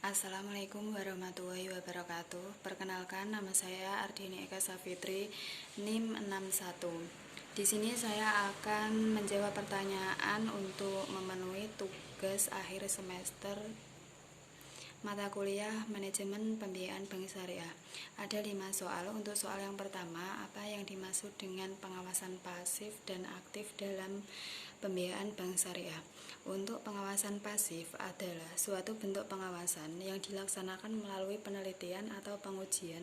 Assalamualaikum warahmatullahi wabarakatuh. Perkenalkan, nama saya Ardini Eka Safitri, NIM 61. Di sini saya akan menjawab pertanyaan untuk memenuhi tugas akhir semester mata kuliah Manajemen Pembiayaan Bank Syariah. Ada 5 soal. Untuk soal yang pertama, apa yang dimaksud dengan pengawasan pasif dan aktif dalam pembiayaan bank syariah? Untuk pengawasan pasif adalah suatu bentuk pengawasan yang dilaksanakan melalui penelitian atau pengujian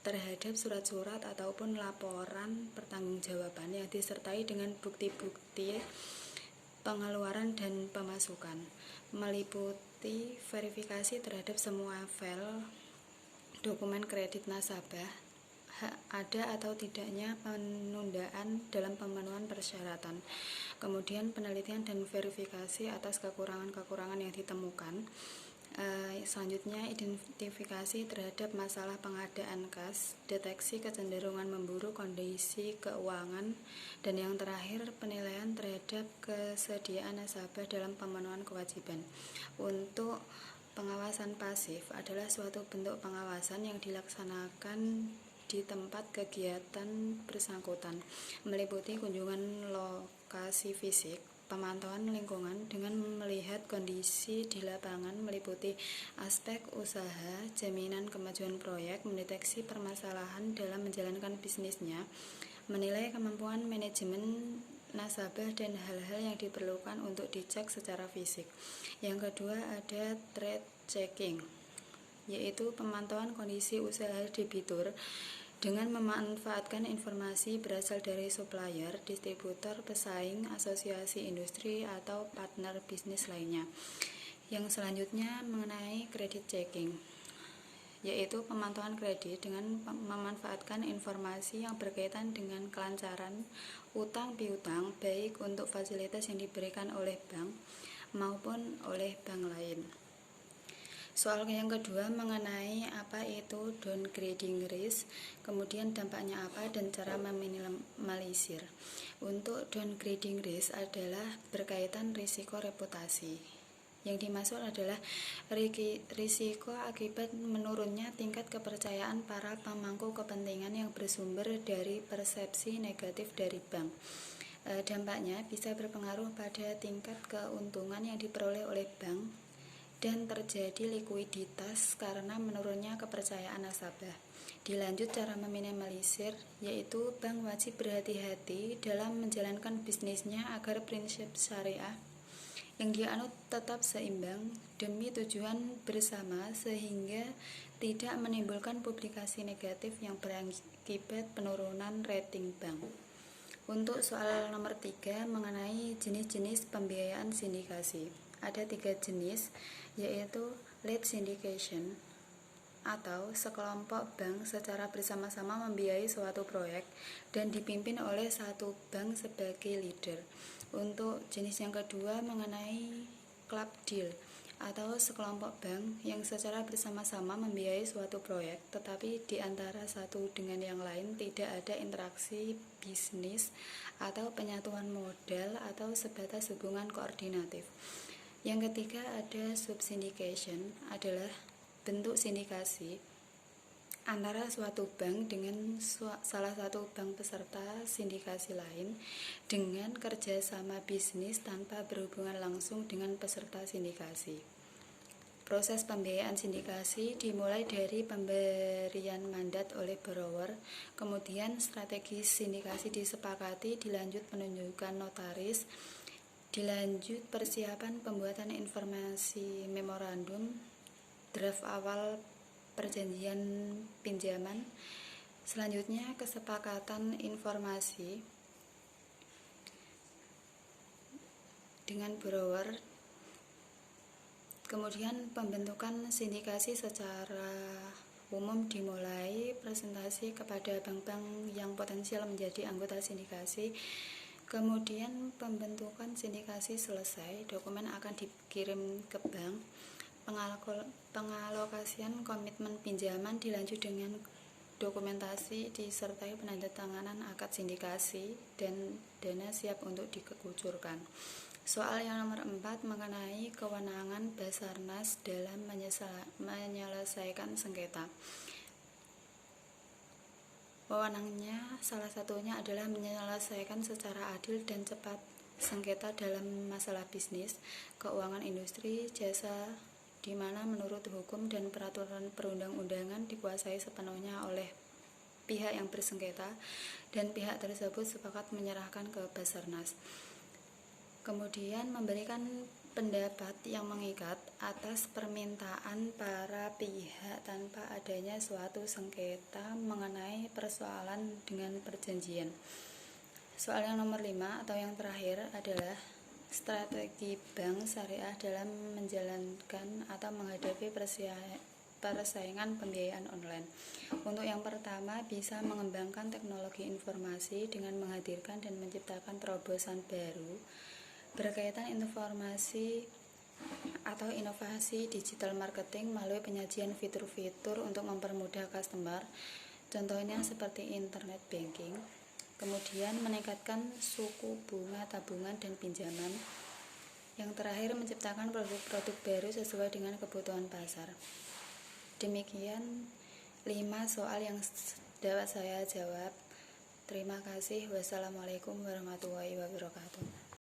terhadap surat-surat ataupun laporan pertanggungjawaban yang disertai dengan bukti-bukti pengeluaran dan pemasukan, meliputi verifikasi terhadap semua file dokumen kredit nasabah, ada atau tidaknya penundaan dalam pemenuhan persyaratan, kemudian penelitian dan verifikasi atas kekurangan-kekurangan yang ditemukan. Selanjutnya, identifikasi terhadap masalah pengadaan kas, deteksi kecenderungan memburuk kondisi keuangan, dan yang terakhir, penilaian terhadap kesediaan nasabah dalam pemenuhan kewajiban. Untuk pengawasan pasif adalah suatu bentuk pengawasan yang dilaksanakan di tempat kegiatan bersangkutan, meliputi kunjungan lokasi fisik, pemantauan lingkungan dengan melihat kondisi di lapangan, meliputi aspek usaha, jaminan kemajuan proyek, mendeteksi permasalahan dalam menjalankan bisnisnya, menilai kemampuan manajemen nasabah dan hal-hal yang diperlukan untuk dicek secara fisik. Yang kedua ada trade checking, yaitu pemantauan kondisi usaha debitur dengan memanfaatkan informasi berasal dari supplier, distributor, pesaing, asosiasi industri, atau partner bisnis lainnya. Yang selanjutnya mengenai credit checking, yaitu pemantauan kredit dengan memanfaatkan informasi yang berkaitan dengan kelancaran utang piutang, baik untuk fasilitas yang diberikan oleh bank maupun oleh bank lain. Soal yang kedua mengenai apa itu downgrading risk, kemudian dampaknya apa dan cara meminimalisir. Untuk downgrading risk adalah berkaitan risiko reputasi. Yang dimaksud adalah risiko akibat menurunnya tingkat kepercayaan para pemangku kepentingan yang bersumber dari persepsi negatif dari bank. Dampaknya bisa berpengaruh pada tingkat keuntungan yang diperoleh oleh bank dan terjadi likuiditas karena menurunnya kepercayaan nasabah. Dilanjut cara meminimalisir, yaitu bank wajib berhati-hati dalam menjalankan bisnisnya agar prinsip syariah yang dianut tetap seimbang demi tujuan bersama sehingga tidak menimbulkan publikasi negatif yang berakibat penurunan rating bank. Untuk soal nomor 3 mengenai jenis-jenis pembiayaan sindikasi. Ada 3 jenis, yaitu lead syndication atau sekelompok bank secara bersama-sama membiayai suatu proyek dan dipimpin oleh satu bank sebagai leader. Untuk jenis yang kedua mengenai club deal atau sekelompok bank yang secara bersama-sama membiayai suatu proyek, tetapi di antara satu dengan yang lain tidak ada interaksi bisnis atau penyatuan modal atau sebatas hubungan koordinatif. Yang ketiga ada subsyndication, adalah bentuk sindikasi antara suatu bank dengan salah satu bank peserta sindikasi lain dengan kerjasama bisnis tanpa berhubungan langsung dengan peserta sindikasi. Proses pembiayaan sindikasi dimulai dari pemberian mandat oleh borrower, kemudian strategi sindikasi disepakati, dilanjut penunjukan notaris, dilanjut persiapan pembuatan informasi memorandum, draft awal perjanjian pinjaman, selanjutnya kesepakatan informasi dengan borrower, kemudian pembentukan sindikasi secara umum dimulai, presentasi kepada bank-bank yang potensial menjadi anggota sindikasi. Kemudian pembentukan sindikasi selesai, dokumen akan dikirim ke bank, pengalokasian komitmen pinjaman dilanjut dengan dokumentasi disertai penandatanganan akad sindikasi dan dana siap untuk dikucurkan. Soal yang nomor 4 mengenai kewenangan Basarnas dalam menyelesaikan sengketa. Wewenangnya salah satunya adalah menyelesaikan secara adil dan cepat sengketa dalam masalah bisnis, keuangan industri, jasa, di mana menurut hukum dan peraturan perundang-undangan dikuasai sepenuhnya oleh pihak yang bersengketa dan pihak tersebut sepakat menyerahkan ke Basarnas. Kemudian memberikan pendapat yang mengikat atas permintaan para pihak tanpa adanya suatu sengketa mengenai persoalan dengan perjanjian. Soal yang nomor 5 atau yang terakhir adalah strategi bank syariah dalam menjalankan atau menghadapi persaingan pembiayaan online. Untuk yang pertama, bisa mengembangkan teknologi informasi dengan menghadirkan dan menciptakan terobosan baru berkaitan informasi atau inovasi digital marketing melalui penyajian fitur-fitur untuk mempermudah customer, contohnya seperti internet banking. Kemudian meningkatkan suku bunga tabungan dan pinjaman. Yang terakhir, menciptakan produk-produk baru sesuai dengan kebutuhan pasar. Demikian 5 soal yang dapat saya jawab. Terima kasih. Wassalamualaikum warahmatullahi wabarakatuh.